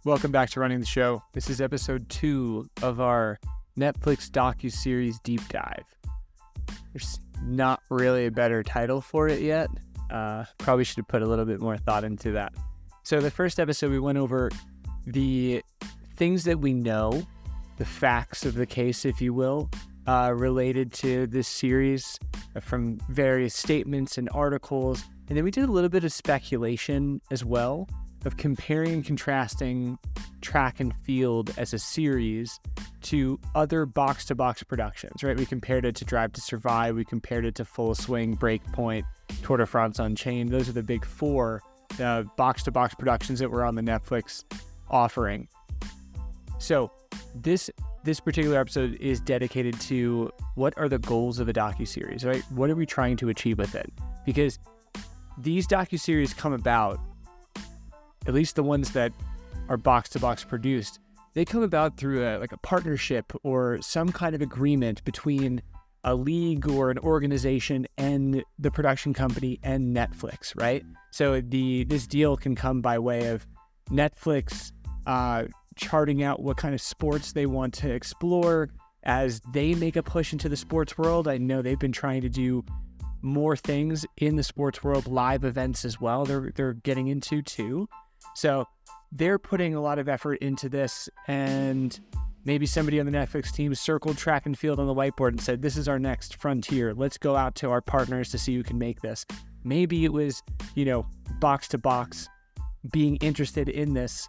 Welcome back to Running the Show. This is episode 2 of our Netflix Docuseries deep dive. There's not really a better title for it yet. Probably should have put a little bit more thought into that. So the first episode, we went over the things that we know, the facts of the case, if you will, related to this series from various statements and articles. And then we did a little bit of speculation as well, of comparing and contrasting track and field as a series to other box-to-box productions, right? We compared it to Drive to Survive, we compared it to Full Swing, Breakpoint, Tour de France Unchained. Those are the big 4 box-to-box productions that were on the Netflix offering. So this particular episode is dedicated to what are the goals of a docuseries, right? What are we trying to achieve with it? Because these docuseries come about, at least the ones that are box-to-box produced, they come about through a partnership or some kind of agreement between a league or an organization and the production company and Netflix, right? So this deal can come by way of Netflix charting out what kind of sports they want to explore as they make a push into the sports world. I know they've been trying to do more things in the sports world, live events as well. They're getting into too. So they're putting a lot of effort into this, and maybe somebody on the Netflix team circled track and field on the whiteboard and said, this is our next frontier. Let's go out to our partners to see who can make this. Maybe it was, box to box, being interested in this,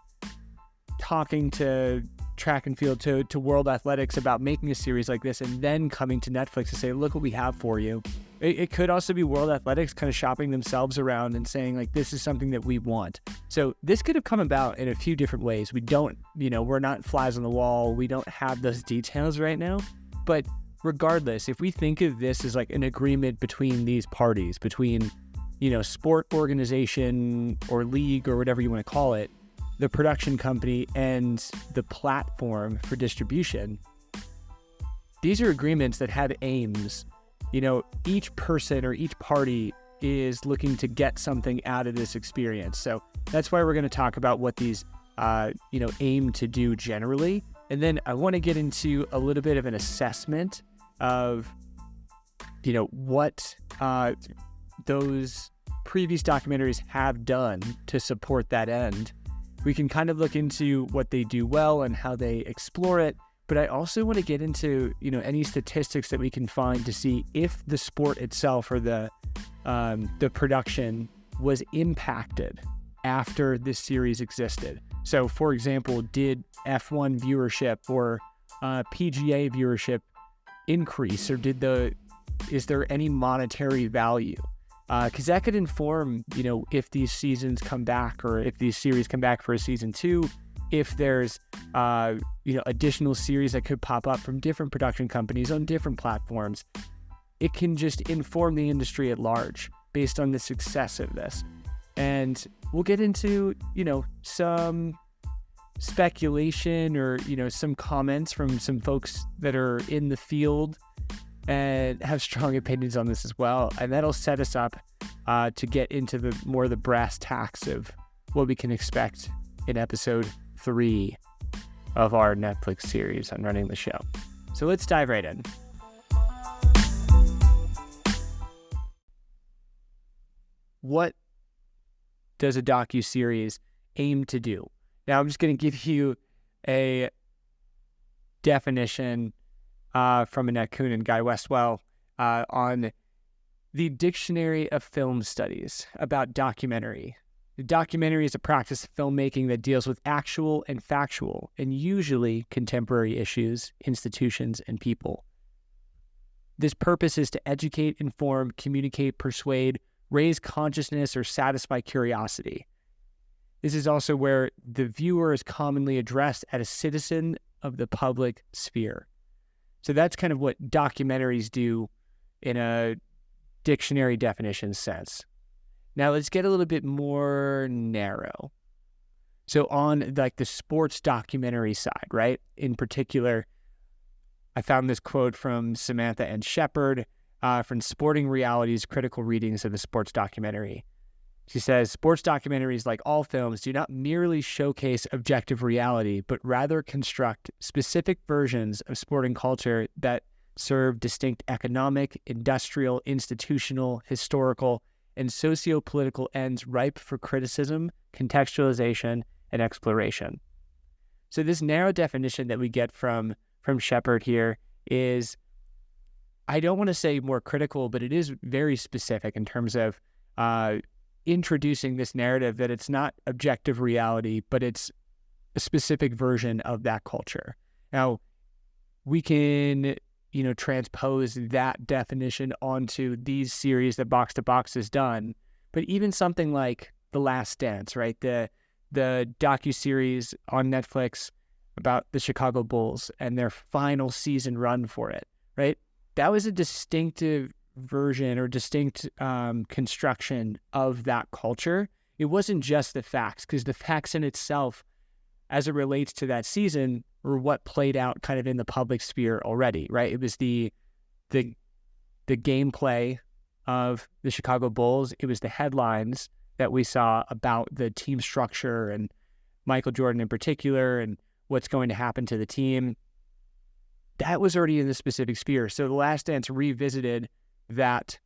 talking to track and field, to World Athletics about making a series like this, and then coming to Netflix to say, look what we have for you. It could also be World Athletics kind of shopping themselves around and saying, like, this is something that we want. So this could have come about in a few different ways. We don't, we're not flies on the wall. We don't have those details right now. But regardless, if we think of this as like an agreement between these parties, between, sport organization or league or whatever you want to call it, the production company and the platform for distribution, these are agreements that have aims. Each person or each party is looking to get something out of this experience. So that's why we're going to talk about what these, aim to do generally. And then I want to get into a little bit of an assessment of, what those previous documentaries have done to support that end. We can kind of look into what they do well and how they explore it. But I also want to get into, any statistics that we can find to see if the sport itself or the production was impacted after this series existed. So, for example, did F1 viewership or PGA viewership increase, or is there any monetary value? Because that could inform, if these seasons come back or if these series come back for a season 2. If there's, additional series that could pop up from different production companies on different platforms, it can just inform the industry at large based on the success of this. And we'll get into, some speculation or, some comments from some folks that are in the field and have strong opinions on this as well. And that'll set us up to get into the brass tacks of what we can expect in episode 3 of our Netflix series on Running the Show. So let's dive right in. What does a docuseries aim to do? Now I'm just going to give you a definition from Annette Kuhn and Guy Westwell on the Dictionary of Film Studies about documentary. The documentary is a practice of filmmaking that deals with actual and factual and usually contemporary issues, institutions, and people. This purpose is to educate, inform, communicate, persuade, raise consciousness, or satisfy curiosity. This is also where the viewer is commonly addressed as a citizen of the public sphere. So that's kind of what documentaries do in a dictionary definition sense. Now let's get a little bit more narrow. So on like the sports documentary side, right? In particular, I found this quote from Samantha N. Shepard from Sporting Reality's Critical Readings of the Sports Documentary. She says, sports documentaries, like all films, do not merely showcase objective reality, but rather construct specific versions of sporting culture that serve distinct economic, industrial, institutional, historical, and socio-political ends ripe for criticism, contextualization, and exploration. So this narrow definition that we get from Shepard here is, I don't want to say more critical, but it is very specific in terms of introducing this narrative that it's not objective reality, but it's a specific version of that culture. Now, we can, transpose that definition onto these series that Box to Box has done, but even something like The Last Dance, right? The docuseries on Netflix about the Chicago Bulls and their final season run for it, right? That was a distinctive version or distinct construction of that culture. It wasn't just the facts, because the facts in itself, as it relates to that season, were what played out kind of in the public sphere already, right? It was the gameplay of the Chicago Bulls. It was the headlines that we saw about the team structure and Michael Jordan in particular and what's going to happen to the team. That was already in the specific sphere. So The Last Dance revisited that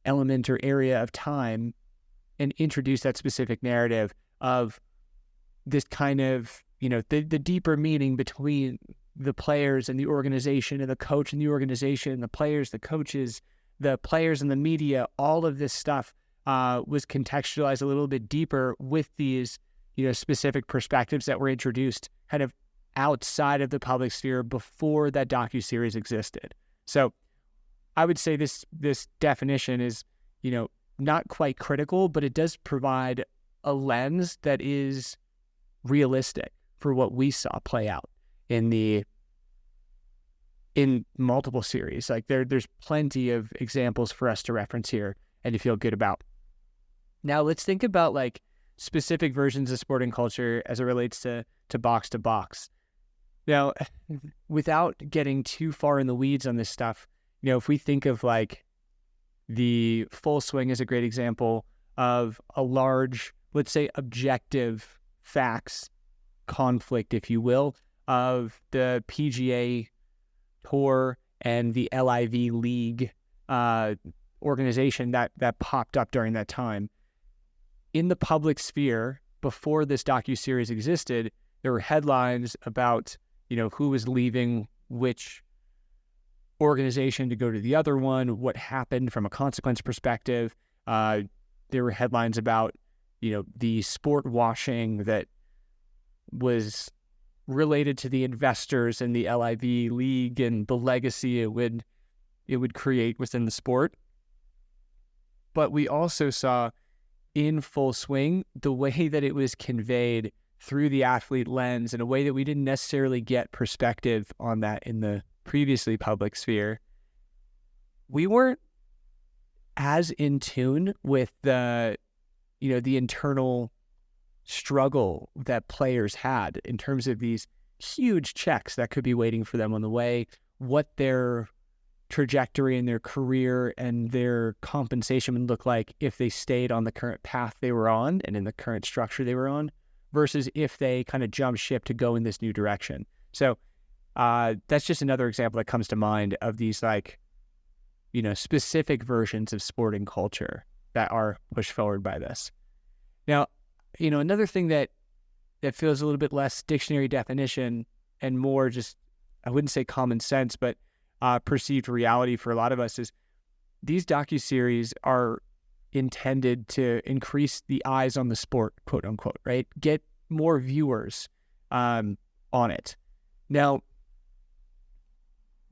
element or area of time and introduced that specific narrative of this kind of, the deeper meaning between the players and the organization, and the coach and the organization, the players, the coaches, the players and the media. All of this stuff was contextualized a little bit deeper with these, specific perspectives that were introduced kind of outside of the public sphere before that docuseries existed. So I would say this definition is, not quite critical, but it does provide a lens that is realistic for what we saw play out in multiple series. Like there's plenty of examples for us to reference here and to feel good about. Now let's think about like specific versions of sporting culture as it relates to Box to Box. Now, without getting too far in the weeds on this stuff, if we think of like the Full Swing as a great example of a large, let's say, objective facts conflict, if you will, of the PGA Tour and the LIV League organization that popped up during that time. In the public sphere, before this docuseries existed, there were headlines about, who was leaving which organization to go to the other one, what happened from a consequence perspective. There were headlines about, the sport washing that was related to the investors in the LIV League and the legacy it would create within the sport. But we also saw in Full Swing the way that it was conveyed through the athlete lens in a way that we didn't necessarily get perspective on that in the previously public sphere. We weren't as in tune with the internal struggle that players had in terms of these huge checks that could be waiting for them on the way, what their trajectory in their career and their compensation would look like if they stayed on the current path they were on and in the current structure they were on, versus if they kind of jumped ship to go in this new direction. So that's just another example that comes to mind of these specific versions of sporting culture that are pushed forward by this. Now, another thing that feels a little bit less dictionary definition and more just, I wouldn't say common sense, but perceived reality for a lot of us is these docuseries are intended to increase the eyes on the sport, quote unquote, right? Get more viewers on it. Now,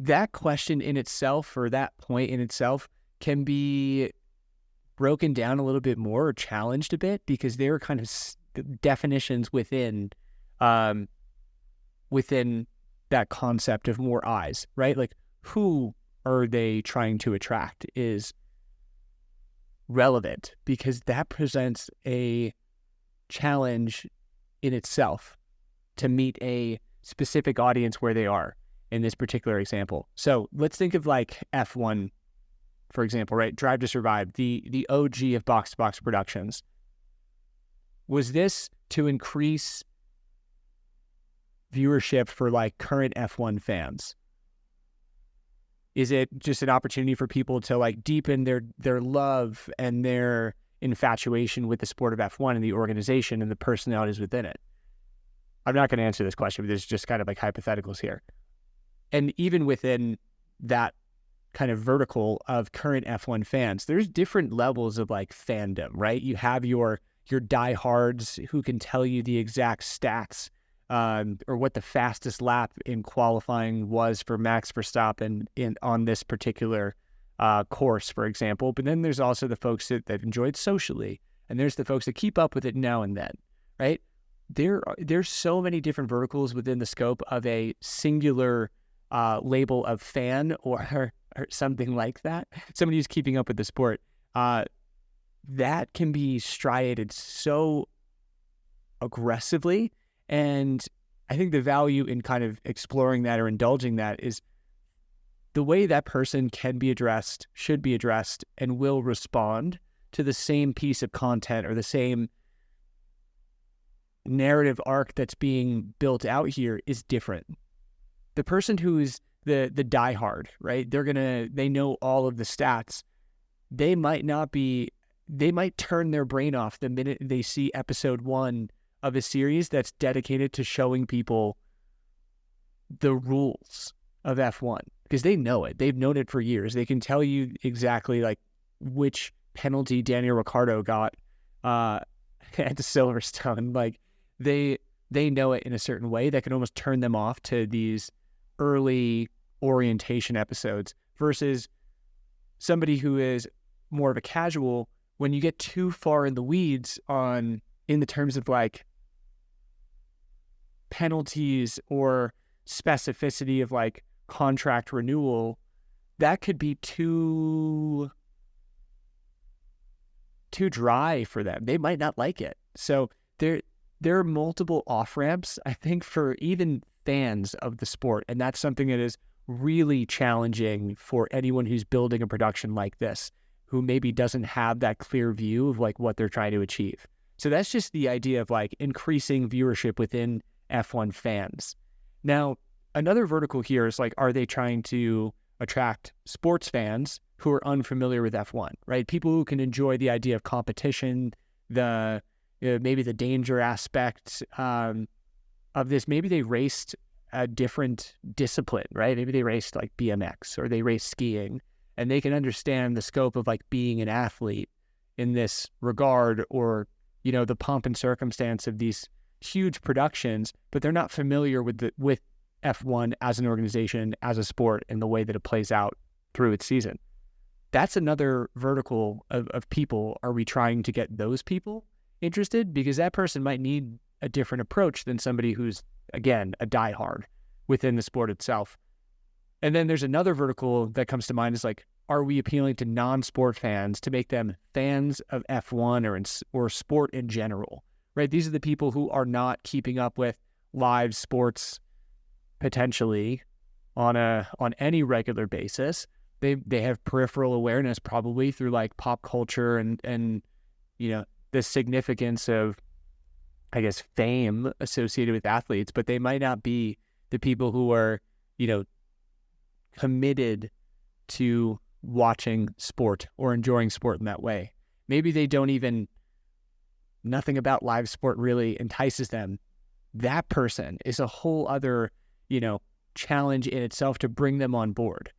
that question in itself, or that point in itself, can be broken down a little bit more or challenged a bit, because there are kind of definitions within that concept of more eyes, right? Like, who are they trying to attract is relevant, because that presents a challenge in itself to meet a specific audience where they are in this particular example. So let's think of like F1 for example, right? Drive to Survive, the OG of box-to-box productions. Was this to increase viewership for like current F1 fans? Is it just an opportunity for people to like deepen their love and their infatuation with the sport of F1 and the organization and the personalities within it? I'm not going to answer this question, but there's just kind of like hypotheticals here. And even within that kind of vertical of current F1 fans, there's different levels of like fandom, right? You have your diehards who can tell you the exact stats or what the fastest lap in qualifying was for Max Verstappen on this particular course, for example. But then there's also the folks that enjoyed socially, and there's the folks that keep up with it now and then, right? There's so many different verticals within the scope of a singular label of fan or something like that. Somebody who's keeping up with the sport. That can be striated so aggressively. And I think the value in kind of exploring that or indulging that is the way that person can be addressed, should be addressed, and will respond to the same piece of content or the same narrative arc that's being built out here is different. The person who is the diehard, right? They know all of the stats. They might turn their brain off the minute they see episode 1 of a series that's dedicated to showing people the rules of F1 because they know it. They've known it for years. They can tell you exactly like which penalty Daniel Ricciardo got at Silverstone. Like they know it in a certain way that can almost turn them off to these early orientation episodes versus somebody who is more of a casual. When you get too far in the weeds in the terms of like penalties or specificity of like contract renewal, that could be too dry for them. They might not like it. So there are multiple off-ramps, I think, for even fans of the sport. And that's something that is really challenging for anyone who's building a production like this, who maybe doesn't have that clear view of like what they're trying to achieve. So that's just the idea of like increasing viewership within F1 fans. Now, another vertical here is like, are they trying to attract sports fans who are unfamiliar with F1, right? People who can enjoy the idea of competition, maybe the danger aspect of this. Maybe they raced a different discipline, right? Maybe they raced like BMX or they raced skiing, and they can understand the scope of like being an athlete in this regard, or, you know, the pomp and circumstance of these huge productions, but they're not familiar with F1 as an organization, as a sport, and the way that it plays out through its season. That's another vertical of people. Are we trying to get those people interested? Because that person might need a different approach than somebody who's, again, a diehard within the sport itself. And then there's another vertical that comes to mind is like, are we appealing to non-sport fans to make them fans of F1 or sport in general, right? These are the people who are not keeping up with live sports potentially on any regular basis. They have peripheral awareness probably through like pop culture and you know, the significance of, I guess, fame associated with athletes, but they might not be the people who are, you know, committed to watching sport or enjoying sport in that way. Maybe they don't even, nothing about live sport really entices them. That person is a whole other, you know, challenge in itself to bring them on board.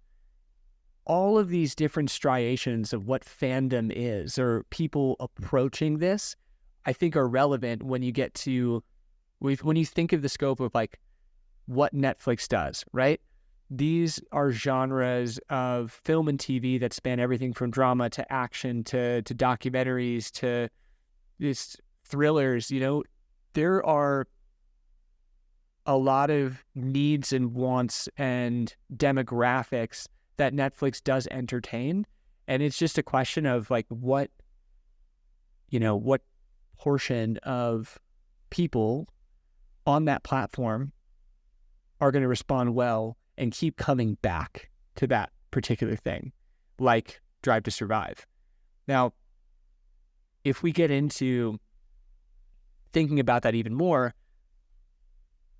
All of these different striations of what fandom is, or people approaching this, I think are relevant when you get to, when you think of the scope of like what Netflix does, right? These are genres of film and TV that span everything from drama to action to documentaries to these thrillers. You know, there are a lot of needs and wants and demographics that Netflix does entertain. And it's just a question of like what portion of people on that platform are going to respond well and keep coming back to that particular thing. Like Drive to Survive. Now, if we get into thinking about that even more,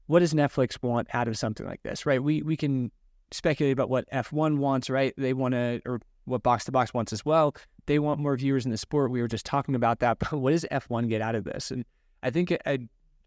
what does Netflix want out of something like this, right? We can speculate about what F1 wants, right? They want to, or what Box to Box wants as well. They want more viewers in the sport. We were just talking about that, but what does F1 get out of this? And I think I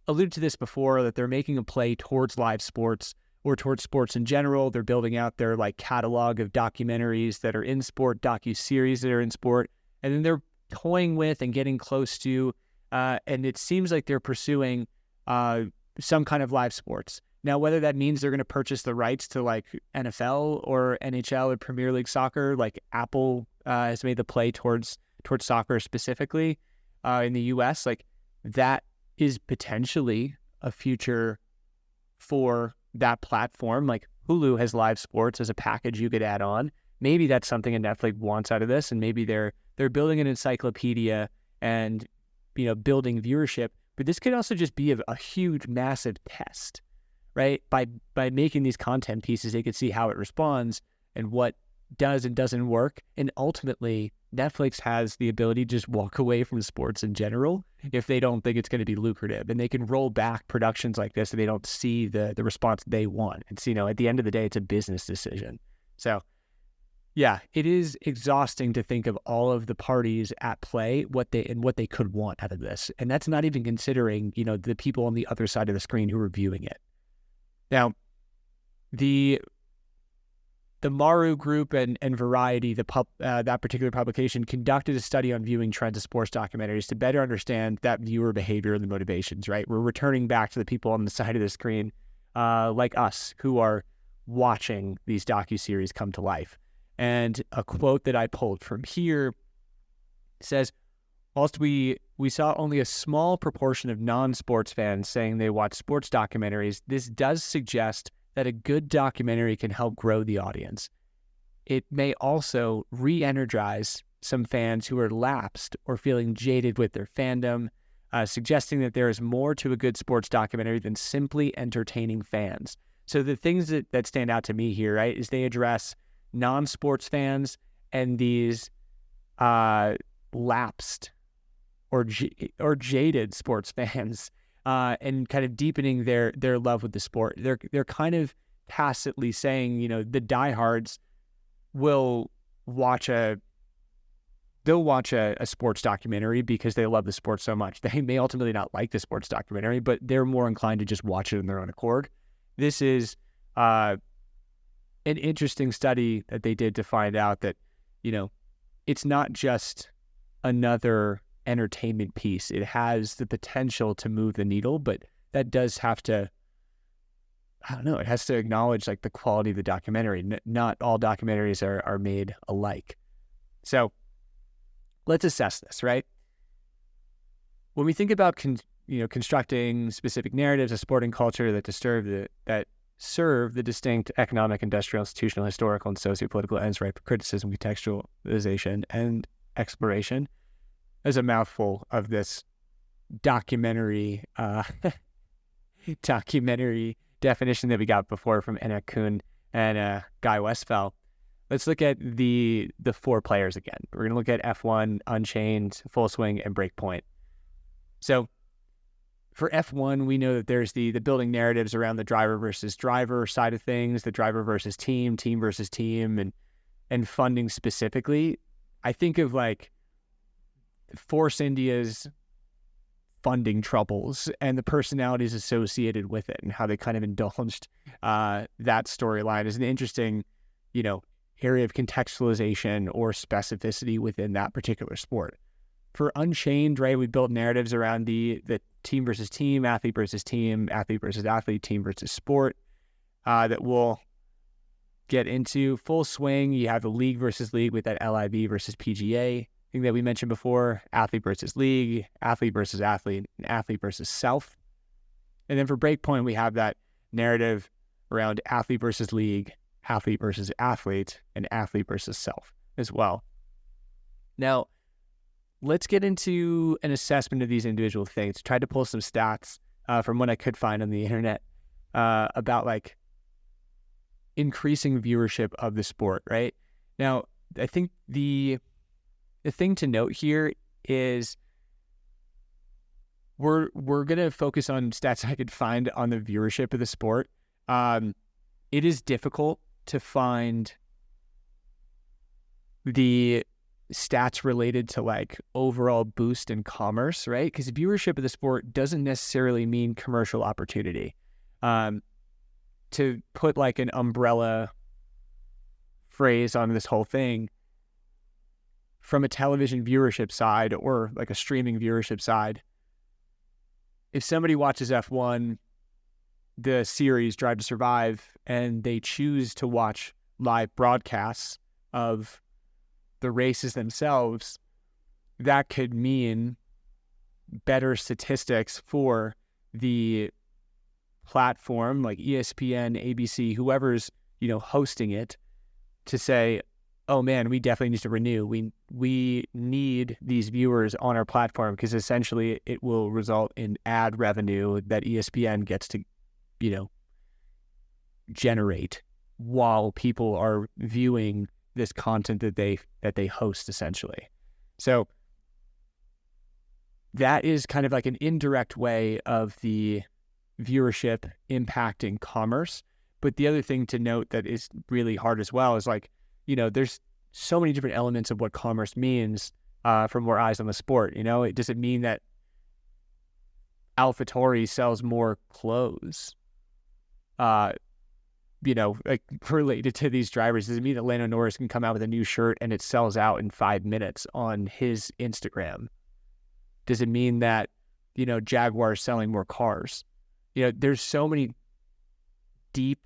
alluded to this before, that they're making a play towards live sports or towards sports in general. They're building out their like catalog of documentaries that are in sport, docuseries that are in sport, and then they're toying with and getting close to, and it seems like they're pursuing some kind of live sports. Now, whether that means they're going to purchase the rights to like NFL or NHL or Premier League soccer, like Apple has made the play towards soccer specifically in the US, like that is potentially a future for that platform. Like Hulu has live sports as a package you could add on. Maybe that's something a Netflix wants out of this, and maybe they're building an encyclopedia and building viewership. But this could also just be a huge, massive test, right? By making these content pieces, they could see how it responds and what does and doesn't work. And ultimately, Netflix has the ability to just walk away from sports in general if they don't think it's going to be lucrative. And they can roll back productions like this if they don't see the response they want. It's, at the end of the day, it's a business decision. So yeah, it is exhausting to think of all of the parties at play, what they could want out of this. And that's not even considering, the people on the other side of the screen who are viewing it. Now, the Maru Group and Variety, that particular publication, conducted a study on viewing trends of sports documentaries to better understand that viewer behavior and the motivations, right? We're returning back to the people on the side of the screen, like us, who are watching these docuseries come to life. And a quote that I pulled from here says, whilst we saw only a small proportion of non-sports fans saying they watch sports documentaries, this does suggest that a good documentary can help grow the audience. It may also re-energize some fans who are lapsed or feeling jaded with their fandom, suggesting that there is more to a good sports documentary than simply entertaining fans. So the things that stand out to me here, right, is they address non-sports fans and these lapsed or jaded sports fans, and kind of deepening their love with the sport. They're kind of tacitly saying, the diehards will watch a sports documentary because they love the sport so much. They may ultimately not like the sports documentary, but they're more inclined to just watch it on their own accord. This is an interesting study that they did to find out that, it's not just another entertainment piece. It has the potential to move the needle, but that does have to, it has to acknowledge like the quality of the documentary. Not all documentaries are made alike. So let's assess this, right? When we think about constructing specific narratives of sport and culture that serve the distinct economic, industrial, institutional, historical, and socio-political ends, right, for criticism, contextualization, and exploration. There's a mouthful of this documentary definition that we got before from Enak Kuhn and Guy Westphal. Let's look at the four players again. We're going to look at F1, Unchained, Full Swing, and Breakpoint. So for F1, we know that there's the building narratives around the driver versus driver side of things, the driver versus team versus team, and funding specifically. I think of like Force India's funding troubles and the personalities associated with it and how they kind of indulged that storyline is an interesting, area of contextualization or specificity within that particular sport. For Unchained, right, we built narratives around the team versus team, athlete versus athlete, team versus sport, that we'll get into. Full Swing, you have the league versus league with that LIV versus PGA thing that we mentioned before, athlete versus league, athlete versus athlete, and athlete versus self. And then for Breakpoint, we have that narrative around athlete versus league, athlete versus athlete, and athlete versus self as well. Now, let's get into an assessment of these individual things. Tried to pull some stats from what I could find on the internet about like increasing viewership of the sport, right? Now, I think the thing to note here is we're going to focus on stats I could find on the viewership of the sport. It is difficult to find the stats related to like overall boost in commerce, right? Because viewership of the sport doesn't necessarily mean commercial opportunity. To put like an umbrella phrase on this whole thing, from a television viewership side or like a streaming viewership side, if somebody watches F1, the series Drive to Survive, and they choose to watch live broadcasts of the races themselves, that could mean better statistics for the platform like ESPN, ABC, whoever's, hosting it, to say, oh man, we definitely need to renew. We need these viewers on our platform, because essentially it will result in ad revenue that ESPN gets to, generate while people are viewing this content that they host, essentially. So that is kind of like an indirect way of the viewership impacting commerce. But the other thing to note that is really hard as well is like, there's so many different elements of what commerce means for more eyes on the sport. It doesn't mean that AlphaTauri sells more clothes, like related to these drivers. Doesn't mean that Lando Norris can come out with a new shirt and it sells out in 5 minutes on his Instagram. Does it mean that, Jaguar's selling more cars? There's so many deep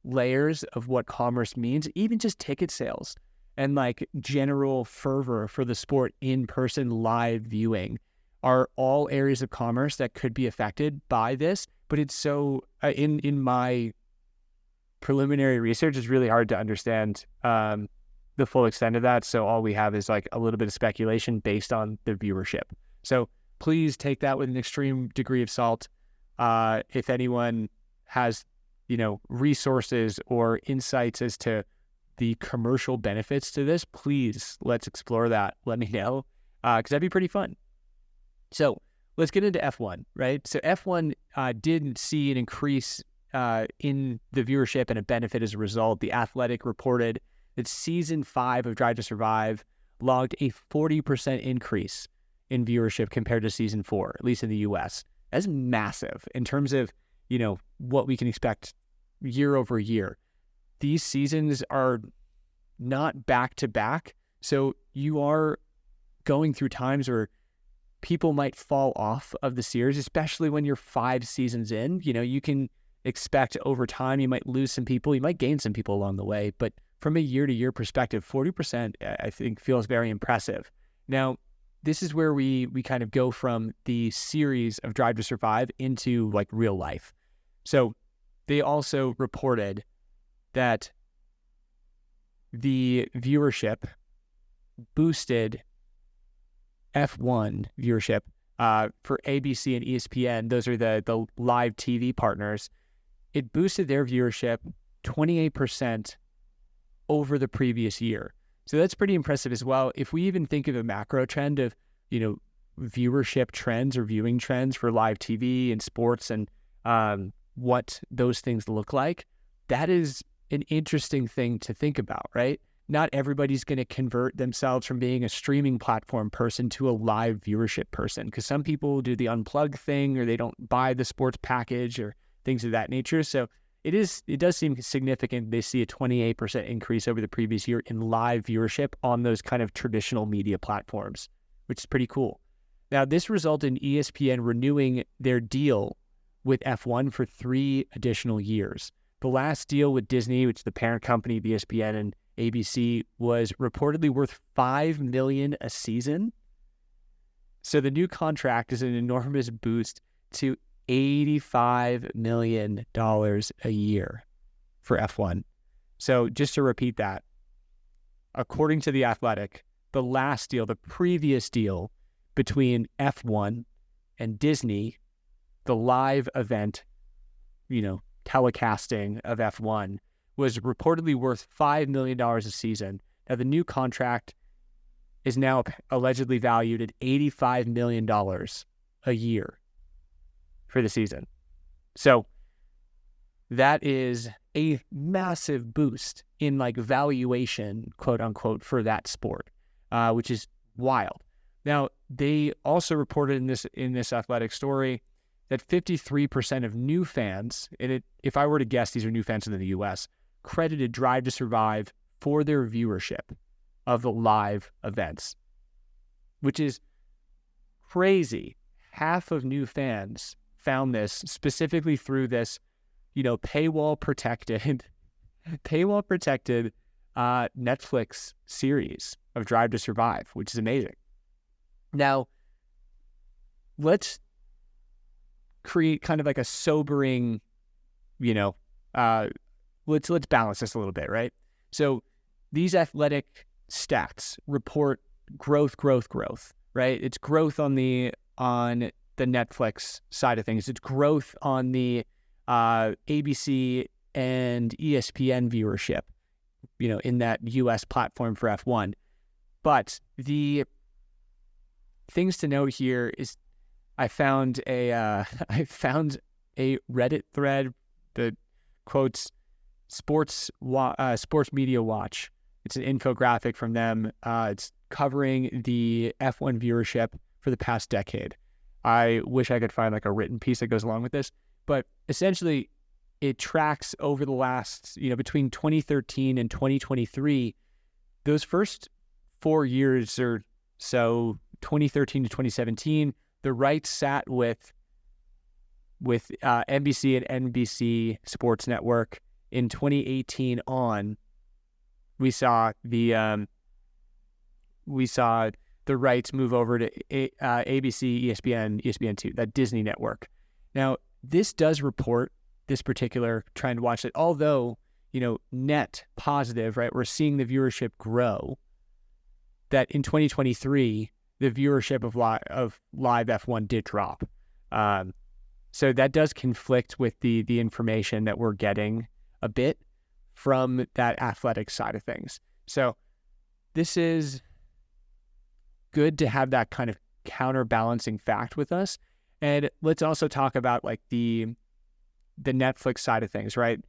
layers of what commerce means, even just ticket sales and like general fervor for the sport. In-person live viewing are all areas of commerce that could be affected by this. But it's so, in my preliminary research, it's really hard to understand the full extent of that. So all we have is like a little bit of speculation based on the viewership. So please take that with an extreme degree of salt. If anyone has, resources or insights as to the commercial benefits to this, please let's explore that. Let me know, because that'd be pretty fun. So let's get into F1, right? So F1 did see an increase in the viewership and a benefit as a result. The Athletic reported that season 5 of Drive to Survive logged a 40% increase in viewership compared to season 4, at least in the US. That's massive in terms of, what we can expect year over year. These seasons are not back to back. So you are going through times where people might fall off of the series, especially when you're 5 seasons in. You can expect over time, you might lose some people, you might gain some people along the way. But from a year-to-year perspective, 40%, I think, feels very impressive. Now, this is where we kind of go from the series of Drive to Survive into like real life. So they also reported that the viewership boosted F1 viewership for ABC and ESPN. Those are the live TV partners. It boosted their viewership 28% over the previous year. So that's pretty impressive as well. If we even think of a macro trend of, viewership trends or viewing trends for live TV and sports and what those things look like, that is an interesting thing to think about, right? Not everybody's going to convert themselves from being a streaming platform person to a live viewership person, because some people do the unplug thing or they don't buy the sports package or things of that nature. So it does seem significant. They see a 28% increase over the previous year in live viewership on those kind of traditional media platforms, which is pretty cool. Now, this resulted in ESPN renewing their deal with F1 for 3 additional years. The last deal with Disney, which is the parent company of ESPN and ABC, was reportedly worth $5 million a season. So the new contract is an enormous boost to $85 million a year for F1. So just to repeat that, according to The Athletic, the last deal, the previous deal between F1 and Disney, the live event, telecasting of F1, was reportedly worth $5 million a season. Now, the new contract is now allegedly valued at $85 million a year for the season. So that is a massive boost in like valuation, quote unquote, for that sport, which is wild. Now, they also reported in this athletic story that 53% of new fans, and if I were to guess, these are new fans in the U.S., credited Drive to Survive for their viewership of the live events, which is crazy. Half of new fans found this specifically through this, paywall protected Netflix series of Drive to Survive, which is amazing. Now, let's create kind of like a sobering, let's balance this a little bit, right? So these athletic stats report growth, right? It's growth on the Netflix side of things. It's growth on the ABC and ESPN viewership, in that US platform for F1. But the things to note here is I found a Reddit thread that quotes Sports Media Watch. It's an infographic from them. It's covering the F1 viewership for the past decade. I wish I could find like a written piece that goes along with this, but essentially it tracks over the last, between 2013 and 2023, those first 4 years or so, 2013 to 2017, the rights sat with NBC and NBC Sports Network. In 2018 on, we saw the rights move over to ABC, ESPN, ESPN2, that Disney network. Now, this does report this particular trying to watch it, although, net positive, right? We're seeing the viewership grow, that in 2023, the viewership of live F1 did drop. So that does conflict with the information that we're getting a bit from that athletic side of things. So this is good to have that kind of counterbalancing fact with us. And let's also talk about like the Netflix side of things, right?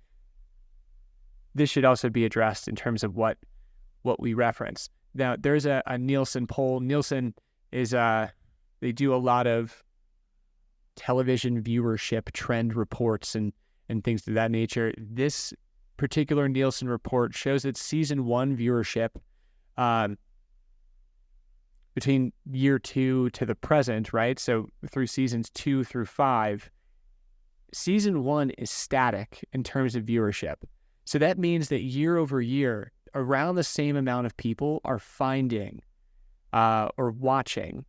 This should also be addressed in terms of what we reference. Now, there's a Nielsen poll. Nielsen is they do a lot of television viewership trend reports and things of that nature. This particular Nielsen report shows that season 1 viewership between year 2 to the present, right? So through seasons 2 through 5, season 1 is static in terms of viewership. So that means that year over year, around the same amount of people are finding or watching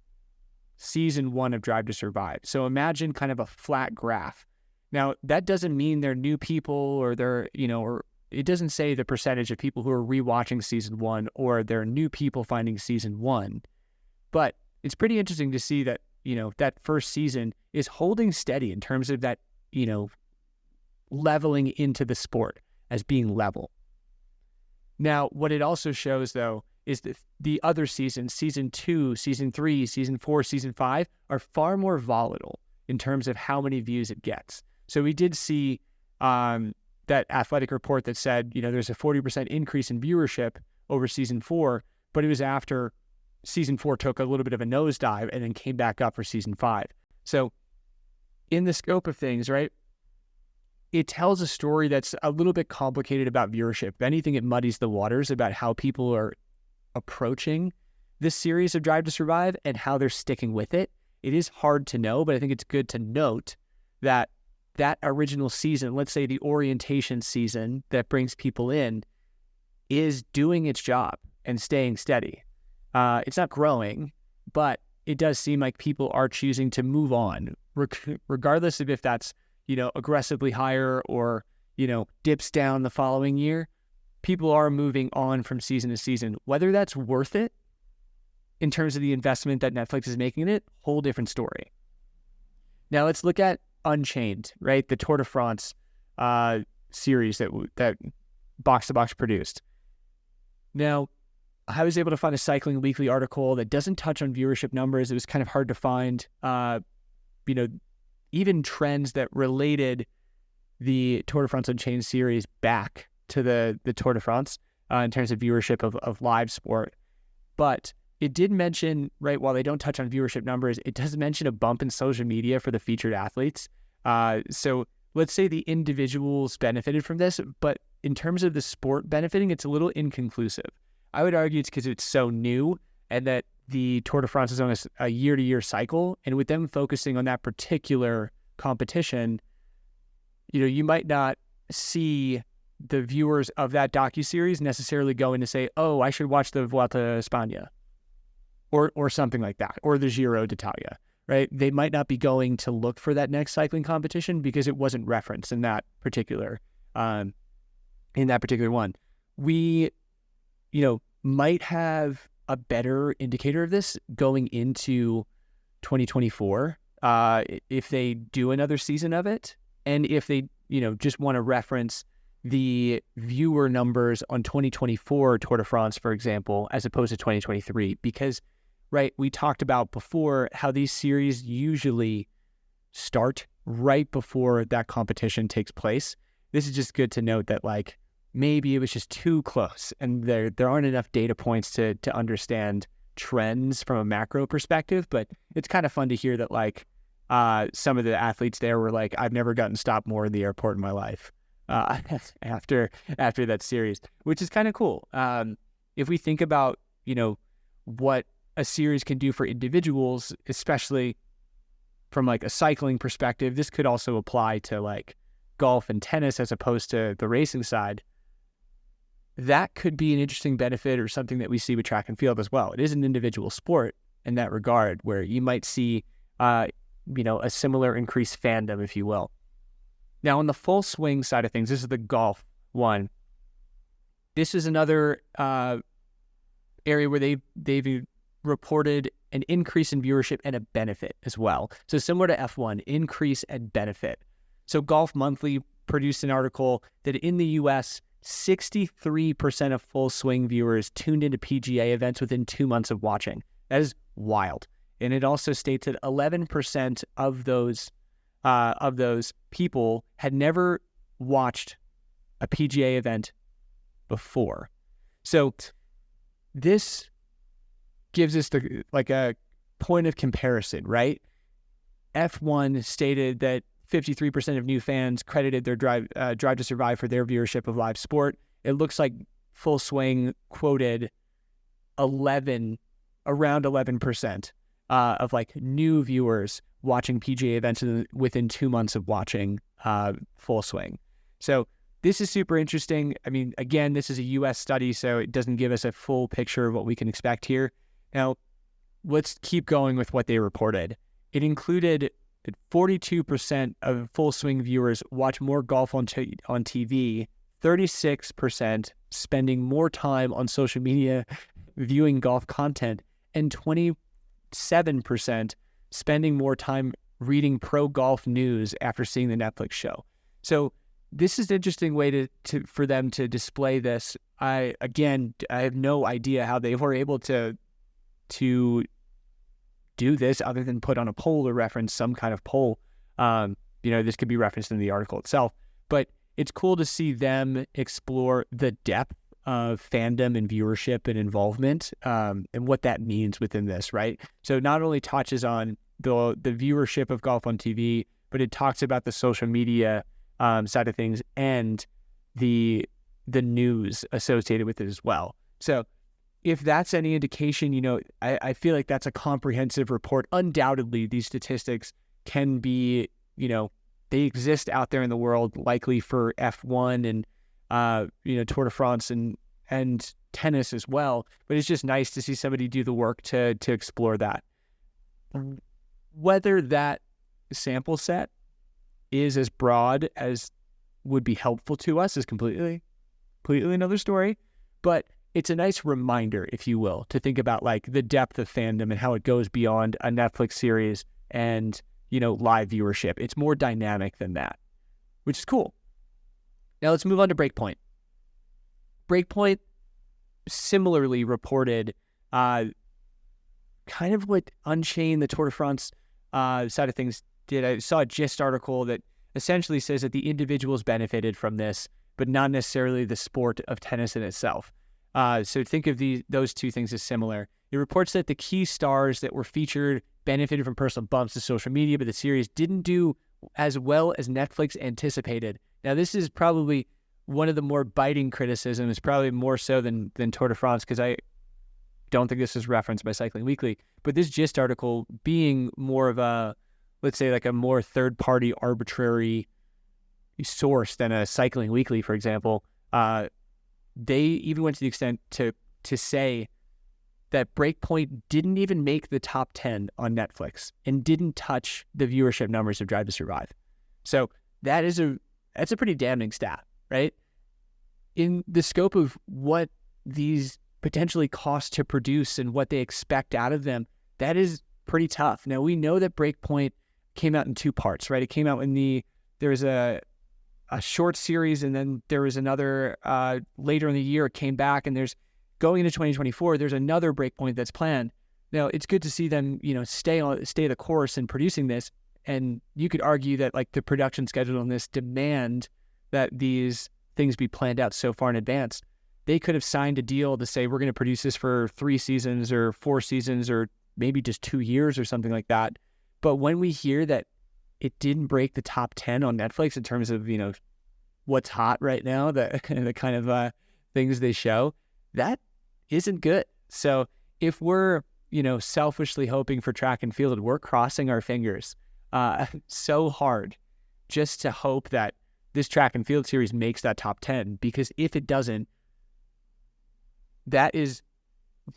season 1 of Drive to Survive. So imagine kind of a flat graph. Now, that doesn't mean they're new people or they're, or it doesn't say the percentage of people who are rewatching season 1 or they're new people finding season 1. But it's pretty interesting to see that, that first season is holding steady in terms of that, leveling into the sport as being level. Now, what it also shows, though, is that the other seasons, season 2, season 3, season 4, season 5, are far more volatile in terms of how many views it gets. So we did see that athletic report that said, there's a 40% increase in viewership over season 4, but it was after season 4 took a little bit of a nosedive and then came back up for season 5. So in the scope of things, right, it tells a story that's a little bit complicated about viewership. If anything, it muddies the waters about how people are approaching this series of Drive to Survive and how they're sticking with it. It is hard to know, but I think it's good to note that original season, let's say the orientation season that brings people in, is doing its job and staying steady. It's not growing, but it does seem like people are choosing to move on, regardless of if that's, aggressively higher or, dips down the following year. People are moving on from season to season. Whether that's worth it in terms of the investment that Netflix is making in it, whole different story. Now let's look at Unchained, right? The Tour de France series that Box to Box produced. Now, I was able to find a Cycling Weekly article that doesn't touch on viewership numbers. It was kind of hard to find, even trends that related the Tour de France Unchained series back to the Tour de France in terms of viewership of live sport. But it did mention, right, while they don't touch on viewership numbers, it does mention a bump in social media for the featured athletes. So let's say the individuals benefited from this, but in terms of the sport benefiting, it's a little inconclusive. I would argue it's because it's so new and that the Tour de France is on a year-to-year cycle. And with them focusing on that particular competition, you might not see the viewers of that docuseries necessarily going to say, oh, I should watch the Vuelta a España or something like that, or the Giro d'Italia, right? They might not be going to look for that next cycling competition because it wasn't referenced in that particular one. We, might have a better indicator of this going into 2024 if they do another season of it, and if they, just want to reference the viewer numbers on 2024 Tour de France, for example, as opposed to 2023, because, right, we talked about before how these series usually start right before that competition takes place. This is just good to note that, like, maybe it was just too close and there aren't enough data points to understand trends from a macro perspective, but it's kind of fun to hear that, like, some of the athletes there were like, I've never gotten stopped more in the airport in my life after that series, which is kind of cool. If we think about, what a series can do for individuals, especially from like a cycling perspective, this could also apply to like golf and tennis as opposed to the racing side. That could be an interesting benefit or something that we see with track and field as well. It is an individual sport in that regard where you might see, a similar increased fandom, if you will. Now, on the full swing side of things, this is the golf one. This is another area where they've reported an increase in viewership and a benefit as well. So similar to F1, increase and benefit. So Golf Monthly produced an article that in the U.S., 63% of full swing viewers tuned into PGA events within 2 months of watching. That is wild. And it also states that 11% of those people had never watched a PGA event before. So this gives us a point of comparison, right? F1 stated that 53% of new fans credited their Drive to Survive for their viewership of live sport. It looks like Full Swing quoted around 11% of like new viewers watching PGA events within 2 months of watching Full Swing. So this is super interesting. I mean, again, this is a U.S. study, so it doesn't give us a full picture of what we can expect here. Now, let's keep going with what they reported. It included 42% of Full Swing viewers watch more golf on TV, 36% spending more time on social media viewing golf content, and 27% spending more time reading pro golf news after seeing the Netflix show. So this is an interesting way for them to display this. I have no idea how they were able to do this other than put on a poll or reference some kind of poll. This could be referenced in the article itself, but it's cool to see them explore the depth of fandom and viewership and involvement, and what that means within this, right? So not only touches on the viewership of golf on TV, but it talks about the social media side of things and the news associated with it as well. So if that's any indication, I feel like that's a comprehensive report. Undoubtedly, these statistics can be, they exist out there in the world, likely for F1 and, Tour de France and tennis as well. But it's just nice to see somebody do the work to explore that. Whether that sample set is as broad as would be helpful to us is completely another story. But it's a nice reminder, if you will, to think about like the depth of fandom and how it goes beyond a Netflix series and, live viewership. It's more dynamic than that, which is cool. Now let's move on to Breakpoint. Breakpoint similarly reported kind of what Unchained, the Tour de France side of things did. I saw a Gist article that essentially says that the individuals benefited from this, but not necessarily the sport of tennis in itself. So think of those two things as similar. It reports that the key stars that were featured benefited from personal bumps to social media, but the series didn't do as well as Netflix anticipated. Now, this is probably one of the more biting criticisms, probably more so than Tour de France, because I don't think this is referenced by Cycling Weekly. But this Gist article being more of a, let's say, like a more third-party arbitrary source than a Cycling Weekly, for example, they even went to the extent to say that Breakpoint didn't even make the top 10 on Netflix and didn't touch the viewership numbers of Drive to Survive. So that's a pretty damning stat, right? In the scope of what these potentially cost to produce and what they expect out of them, that is pretty tough. Now, we know that Breakpoint came out in two parts, right? It came out there was a short series, and then there was another later in the year. It came back, and going into 2024, there's another Breakpoint that's planned. Now, it's good to see them, stay the course in producing this. And you could argue that like the production schedule on this demand that these things be planned out so far in advance. They could have signed a deal to say, we're going to produce this for 3 seasons or 4 seasons or maybe just 2 years or something like that. But when we hear that it didn't break the top 10 on Netflix in terms of, what's hot right now, the kind of things they show, that isn't good. So if we're, selfishly hoping for track and field, we're crossing our fingers so hard just to hope that this track and field series makes that top 10, because if it doesn't, that is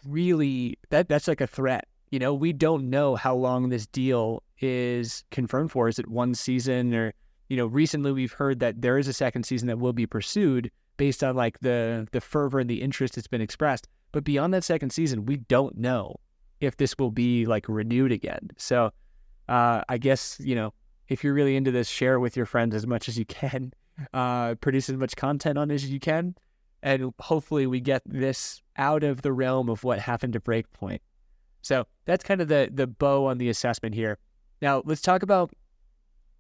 really, that's like a threat. We don't know how long this deal is confirmed for. Is it 1 season or, recently we've heard that there is a second season that will be pursued based on like the fervor and the interest that's been expressed. But beyond that second season, we don't know if this will be like renewed again. So I guess, if you're really into this, share it with your friends as much as you can, produce as much content on it as you can. And hopefully we get this out of the realm of what happened to Breakpoint. So that's kind of the bow on the assessment here. Now let's talk about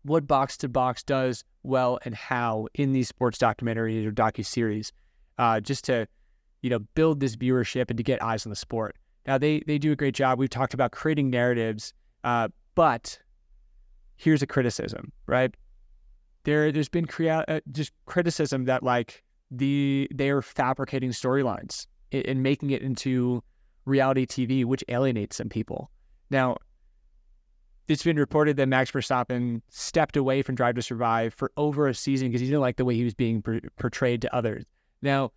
what Box to Box does well and how in these sports documentaries or docuseries, just to, build this viewership and to get eyes on the sport. Now they do a great job. We've talked about creating narratives, but here's a criticism, right? There's been just criticism that like they are fabricating storylines and making it into reality TV, which alienates some people. Now, it's been reported that Max Verstappen stepped away from Drive to Survive for over a season because he didn't like the way he was being portrayed to others. Now,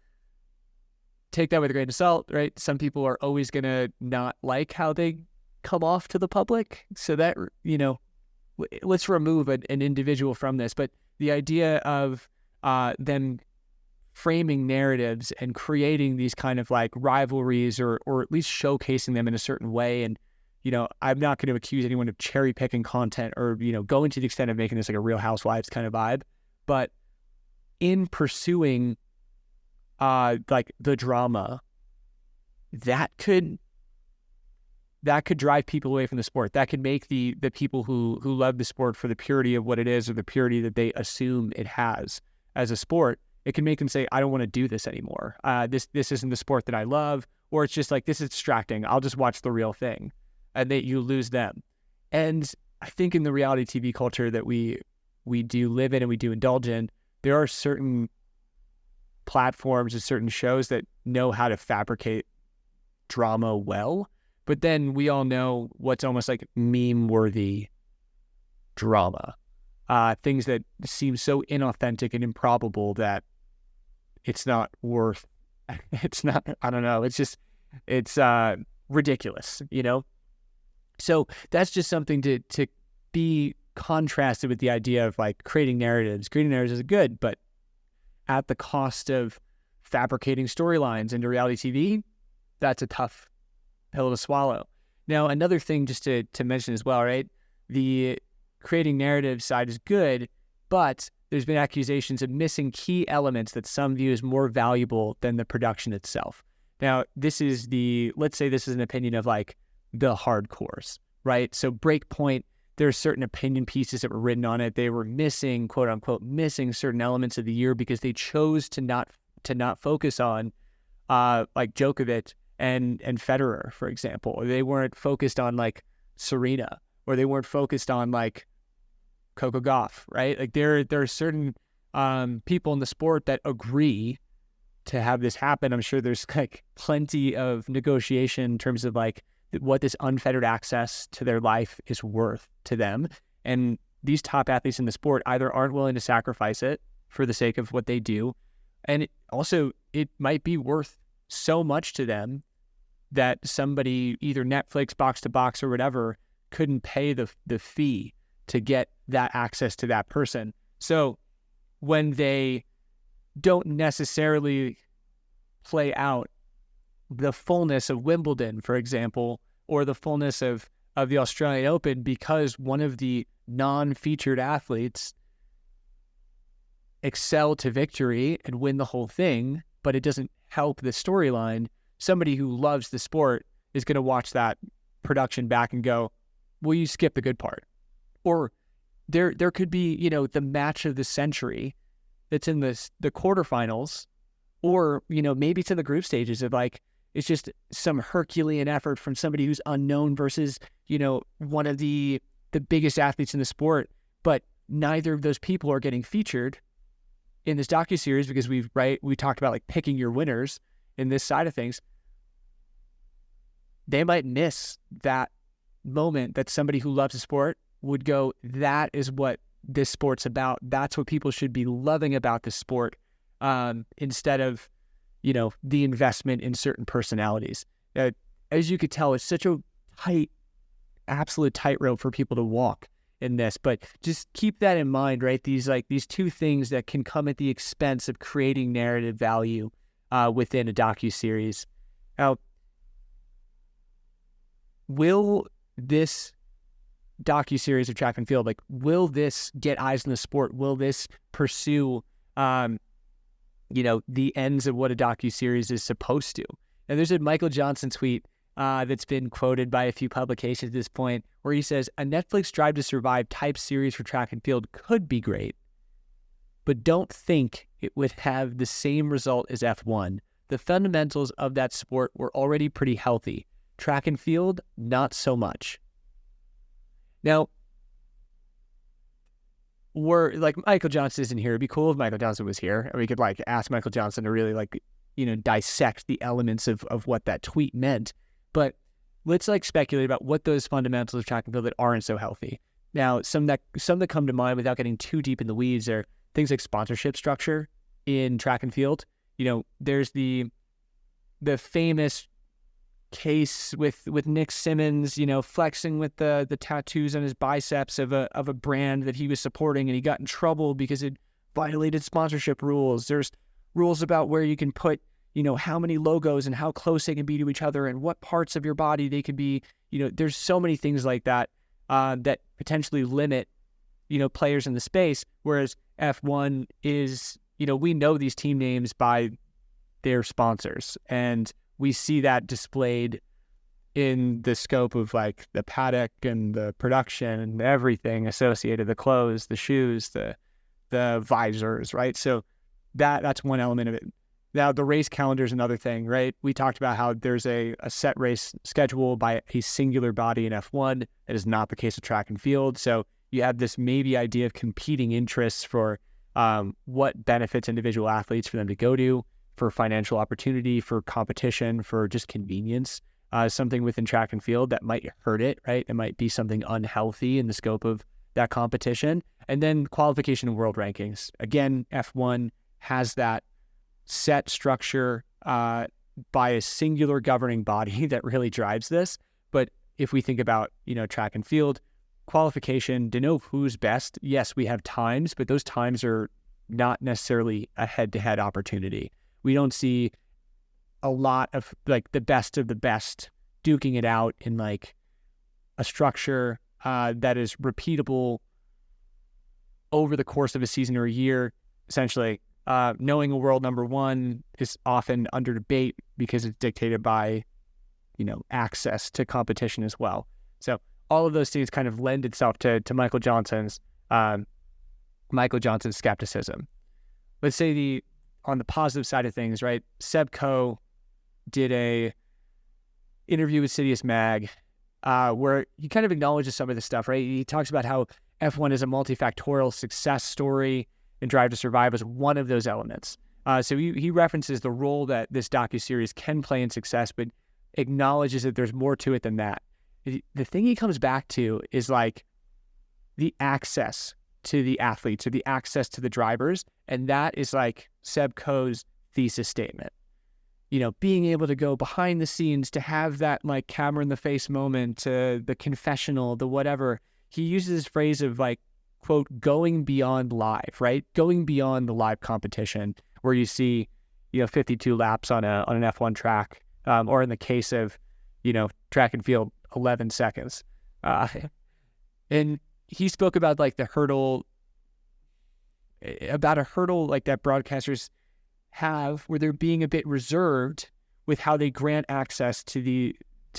take that with a grain of salt, right? Some people are always going to not like how they come off to the public. So that, let's remove an individual from this. But the idea of them framing narratives and creating these kind of like rivalries or at least showcasing them in a certain way. And, I'm not going to accuse anyone of cherry picking content or, going to the extent of making this like a Real Housewives kind of vibe. But in pursuing like the drama, that could drive people away from the sport. That could make the people who love the sport for the purity of what it is or the purity that they assume it has as a sport, it can make them say, I don't want to do this anymore. This isn't the sport that I love, or it's just like, this is distracting. I'll just watch the real thing. And you lose them. And I think in the reality TV culture that we do live in and we do indulge in, there are certain platforms and certain shows that know how to fabricate drama well. But then we all know what's almost like meme-worthy drama. Things that seem so inauthentic and improbable that it's not worth, it's not, I don't know, it's ridiculous, So that's just something to be contrasted with the idea of like creating narratives. Creating narratives is good, but at the cost of fabricating storylines into reality TV, that's a tough pill to swallow. Now, another thing just to mention as well, right? The creating narrative side is good, but there's been accusations of missing key elements that some view as more valuable than the production itself. Now, let's say this is an opinion of like the hardcores, right? So Breakpoint, there are certain opinion pieces that were written on it. They were missing, quote unquote, missing certain elements of the year because they chose to not focus on like Djokovic and Federer, for example. Or they weren't focused on like Serena, or they weren't focused on like Coco Gauff, right? Like there are certain people in the sport that agree to have this happen. I'm sure there's like plenty of negotiation in terms of like what this unfettered access to their life is worth to them. And these top athletes in the sport either aren't willing to sacrifice it for the sake of what they do. And it might be worth so much to them that somebody, either Netflix, box to box or whatever, couldn't pay the fee to get that access to that person. So when they don't necessarily play out the fullness of Wimbledon, for example, or the fullness of the Australian Open because one of the non-featured athletes excel to victory and win the whole thing, but it doesn't help the storyline, somebody who loves the sport is going to watch that production back and go, well, you skip the good part. Or there could be, the match of the century that's in the quarterfinals, or, maybe it's in the group stages of like, it's just some Herculean effort from somebody who's unknown versus, one of the biggest athletes in the sport, but neither of those people are getting featured in this docuseries because we talked about like picking your winners in this side of things. They might miss that moment that somebody who loves the sport would go, that is what this sport's about. That's what people should be loving about this sport, instead of, the investment in certain personalities. As you could tell, it's such a absolute tightrope for people to walk in this, but just keep that in mind, right? These two things that can come at the expense of creating narrative value within a docuseries. Now, will this docuseries of track and field, will this get eyes on the sport? Will this pursue, the ends of what a docuseries is supposed to? And there's a Michael Johnson tweet that's been quoted by a few publications at this point, where he says, a Netflix Drive to Survive type series for track and field could be great, but don't think it would have the same result as F1. The fundamentals of that sport were already pretty healthy. Track and field, not so much. Now, Michael Johnson isn't here. It'd be cool if Michael Johnson was here, and we could ask Michael Johnson to really dissect the elements of what that tweet meant. But let's speculate about what those fundamentals of track and field that aren't so healthy. Now, some that come to mind without getting too deep in the weeds are things like sponsorship structure in track and field. There's the famous case with Nick Simmons, flexing with the tattoos on his biceps of a brand that he was supporting, and he got in trouble because it violated sponsorship rules. There's rules about where you can put, how many logos and how close they can be to each other and what parts of your body they could be. There's so many things like that that potentially limit, players in the space. Whereas F1 is, we know these team names by their sponsors, and we see that displayed in the scope of the paddock and the production and everything associated, the clothes, the shoes, the visors, right? So that's one element of it. Now, the race calendar is another thing, right? We talked about how there's a set race schedule by a singular body in F1. That is not the case of track and field. So you have this maybe idea of competing interests for what benefits individual athletes for them to go to, for financial opportunity, for competition, for just convenience. Something within track and field that might hurt it, right? It might be something unhealthy in the scope of that competition. And then qualification and world rankings. Again, F1 has that set structure by a singular governing body that really drives this. But if we think about, track and field, qualification, to know who's best, yes, we have times, but those times are not necessarily a head-to-head opportunity. We don't see a lot of the best of the best duking it out in a structure that is repeatable over the course of a season or a year. Essentially, knowing a world number one is often under debate because it's dictated by, access to competition as well. So all of those things kind of lend itself to Michael Johnson's skepticism. Let's say on the positive side of things, right? Seb Coe did a interview with Citius Mag, where he kind of acknowledges some of this stuff, right? He talks about how F1 is a multifactorial success story, and Drive to Survive is one of those elements. So he references the role that this docuseries can play in success, but acknowledges that there's more to it than that. The thing he comes back to is like the access to the athletes or the access to the drivers, and that is like Seb Coe's thesis statement. Being able to go behind the scenes, to have that like camera in the face moment, the confessional, the whatever. He uses this phrase of like, quote, going beyond live, right? Going beyond the live competition where you see, 52 laps on an F1 track, or in the case of, track and field, 11 seconds. And he spoke about like a hurdle like that broadcasters have where they're being a bit reserved with how they grant access to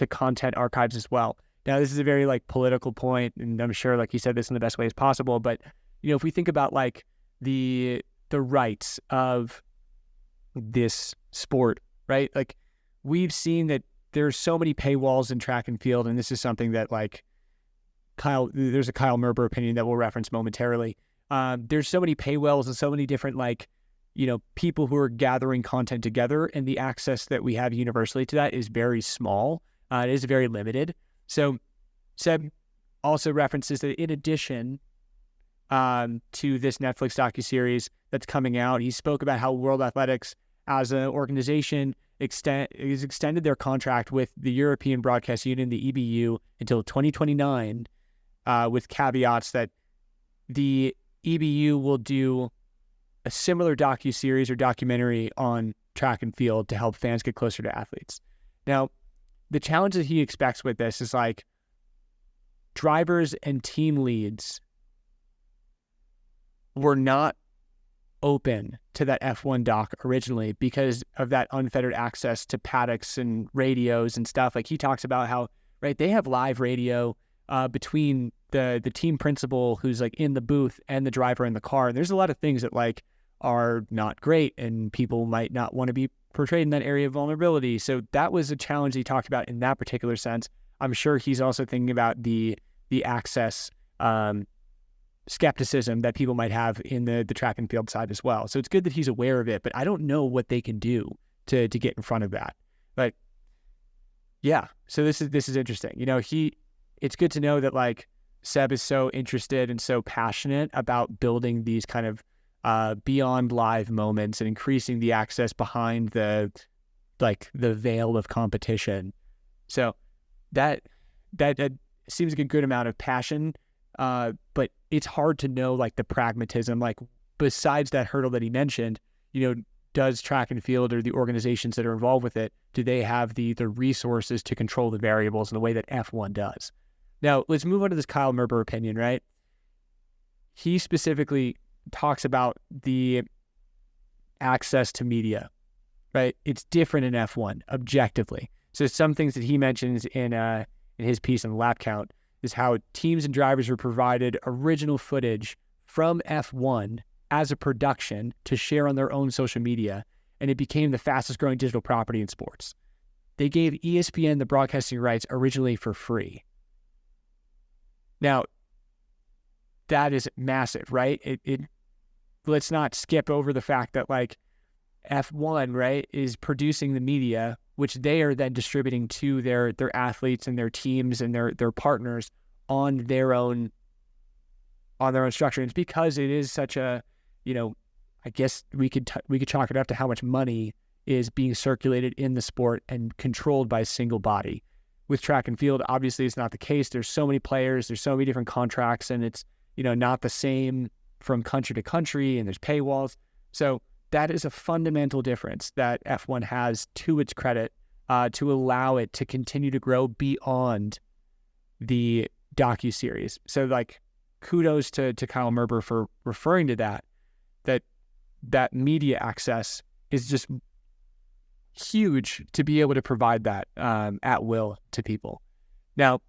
content archives as well. Now, this is a very like political point, and I'm sure like he said this in the best way as possible, but if we think about like the rights of this sport, right? Like we've seen that there's so many paywalls in track and field, and this is something that like there's a Kyle Merber opinion that we'll reference momentarily. There's so many paywalls and so many different like, people who are gathering content together, and the access that we have universally to that is very small. It is very limited. So Seb also references that in addition to this Netflix docuseries that's coming out, he spoke about how World Athletics as an organization has extended their contract with the European Broadcast Union, the EBU, until 2029, with caveats that the EBU will do a similar docuseries or documentary on track and field to help fans get closer to athletes. Now, the challenge that he expects with this is like drivers and team leads were not open to that F1 doc originally because of that unfettered access to paddocks and radios and stuff. Like he talks about how, right, they have live radio between the team principal who's like in the booth and the driver in the car. And there's a lot of things that like are not great, and people might not want to be portrayed in that area of vulnerability. So that was a challenge he talked about in that particular sense. I'm sure he's also thinking about the access skepticism that people might have in the track and field side as well. So it's good that he's aware of it, but I don't know what they can do to get in front of that. But yeah, so this is interesting. It's good to know that like Seb is so interested and so passionate about building these kind of beyond live moments and increasing the access behind the veil of competition. So that seems like a good amount of passion, but it's hard to know like the pragmatism. Like besides that hurdle that he mentioned, does track and field or the organizations that are involved with it, do they have the resources to control the variables in the way that F1 does? Now let's move on to this Kyle Merber opinion, right? He specifically talks about the access to media, right? It's different in F1 objectively. So some things that he mentions in his piece on the lap count is how teams and drivers were provided original footage from F1 as a production to share on their own social media, and it became the fastest growing digital property in sports. They gave ESPN the broadcasting rights originally for free. Now, that is massive, right? Let's not skip over the fact that like F1, right, is producing the media, which they are then distributing to their athletes and their teams and their partners on their own structure. And it's because it is such a, I guess we could chalk it up to how much money is being circulated in the sport and controlled by a single body. With track and field, obviously it's not the case. There's so many players, there's so many different contracts, and it's, not the same from country to country, and there's paywalls. So that is a fundamental difference that F1 has to its credit to allow it to continue to grow beyond the docuseries. So like kudos to Kyle Merber for referring to that that media access is just huge to be able to provide that at will to people. Now,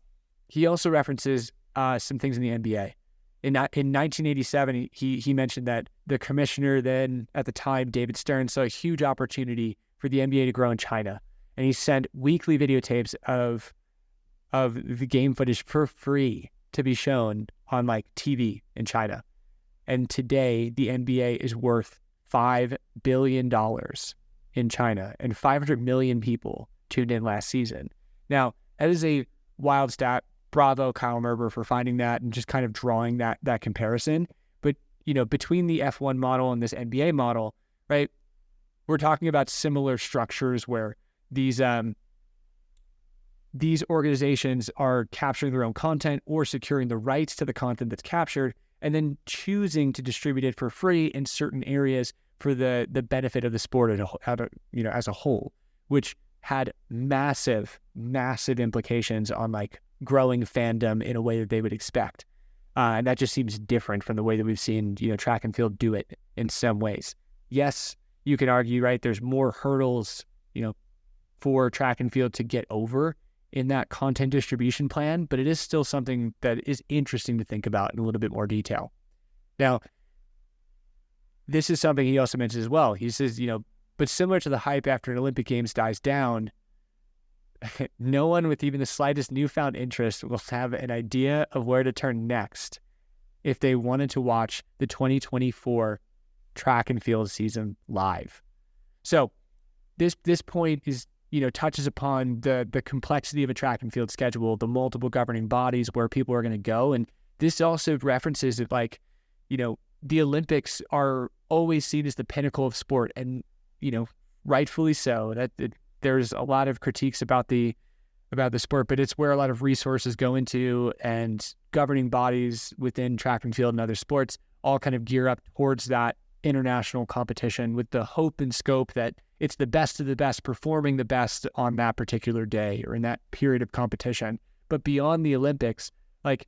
he also references some things in the NBA. In 1987, he mentioned that the commissioner then at the time, David Stern, saw a huge opportunity for the NBA to grow in China, and he sent weekly videotapes of the game footage for free to be shown on like TV in China. And today, the NBA is worth $5 billion in China, and 500 million people tuned in last season. Now, that is a wild stat. Bravo, Kyle Merber, for finding that and just kind of drawing that comparison. But, between the F1 model and this NBA model, right, we're talking about similar structures where these organizations are capturing their own content or securing the rights to the content that's captured and then choosing to distribute it for free in certain areas for the benefit of the sport as a whole, which had massive implications on like growing fandom in a way that they would expect. And that just seems different from the way that we've seen, track and field do it in some ways. Yes, you can argue, right, there's more hurdles, for track and field to get over in that content distribution plan, but it is still something that is interesting to think about in a little bit more detail. Now, this is something he also mentions as well. He says, but similar to the hype after an Olympic Games dies down, no one with even the slightest newfound interest will have an idea of where to turn next if they wanted to watch the 2024 track and field season live. So this point is, touches upon the complexity of a track and field schedule, the multiple governing bodies where people are going to go. And this also references it like, the Olympics are always seen as the pinnacle of sport, and, rightfully so. There's a lot of critiques about the sport, but it's where a lot of resources go into, and governing bodies within track and field and other sports all kind of gear up towards that international competition with the hope and scope that it's the best of the best performing the best on that particular day or in that period of competition. But beyond the Olympics, like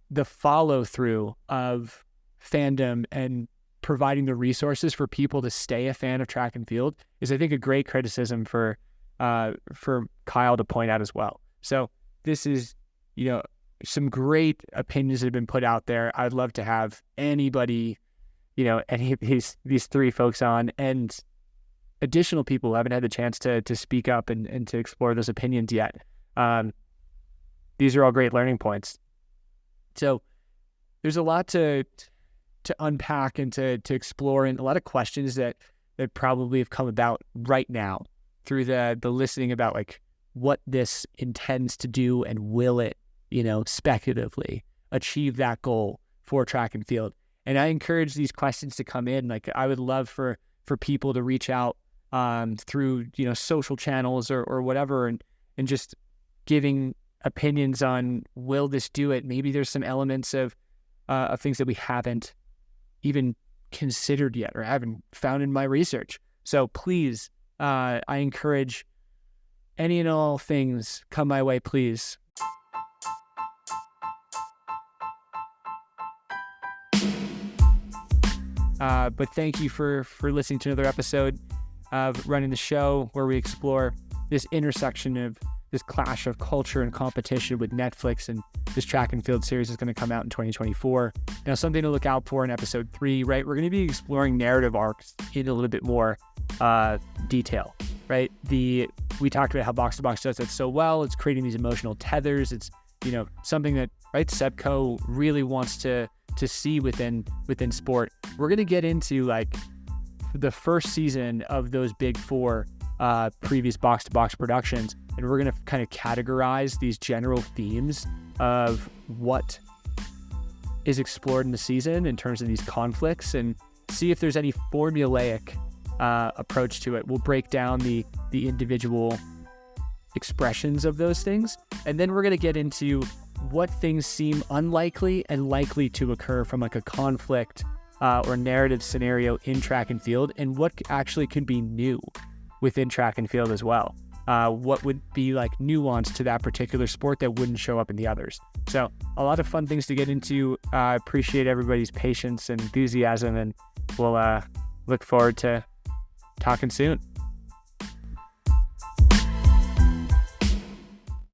the follow through of fandom and providing the resources for people to stay a fan of track and field is, I think, a great criticism for Kyle to point out as well. So this is, some great opinions that have been put out there. I'd love to have anybody, any of these three folks on, and additional people who haven't had the chance to speak up and to explore those opinions yet. These are all great learning points. So there's a lot to unpack and to explore, and a lot of questions that probably have come about right now through the listening about like what this intends to do and will it, speculatively achieve that goal for track and field. And I encourage these questions to come in. Like I would love for people to reach out through, social channels or whatever, and just giving opinions on, will this do it? Maybe there's some elements of things that we haven't even considered yet or haven't found in my research. So please, I encourage any and all things come my way, please. But thank you for listening to another episode of Running the Show, where we explore this intersection of this clash of culture and competition with Netflix, and this track and field series is going to come out in 2024. Now, something to look out for in episode 3, right? We're going to be exploring narrative arcs in a little bit more detail, right? We talked about how Box to Box does that so well. It's creating these emotional tethers. It's, something that, right, Sebco really wants to see within sport. We're going to get into like the first season of those big 4 previous box-to-box productions, and we're going to kind of categorize these general themes of what is explored in the season in terms of these conflicts, and see if there's any formulaic approach to it. We'll break down the individual expressions of those things, and then we're going to get into what things seem unlikely and likely to occur from like a conflict or narrative scenario in track and field, and what actually could be new within track and field as well. What would be like nuanced to that particular sport that wouldn't show up in the others. So a lot of fun things to get into. I appreciate everybody's patience and enthusiasm, and we'll look forward to talking soon.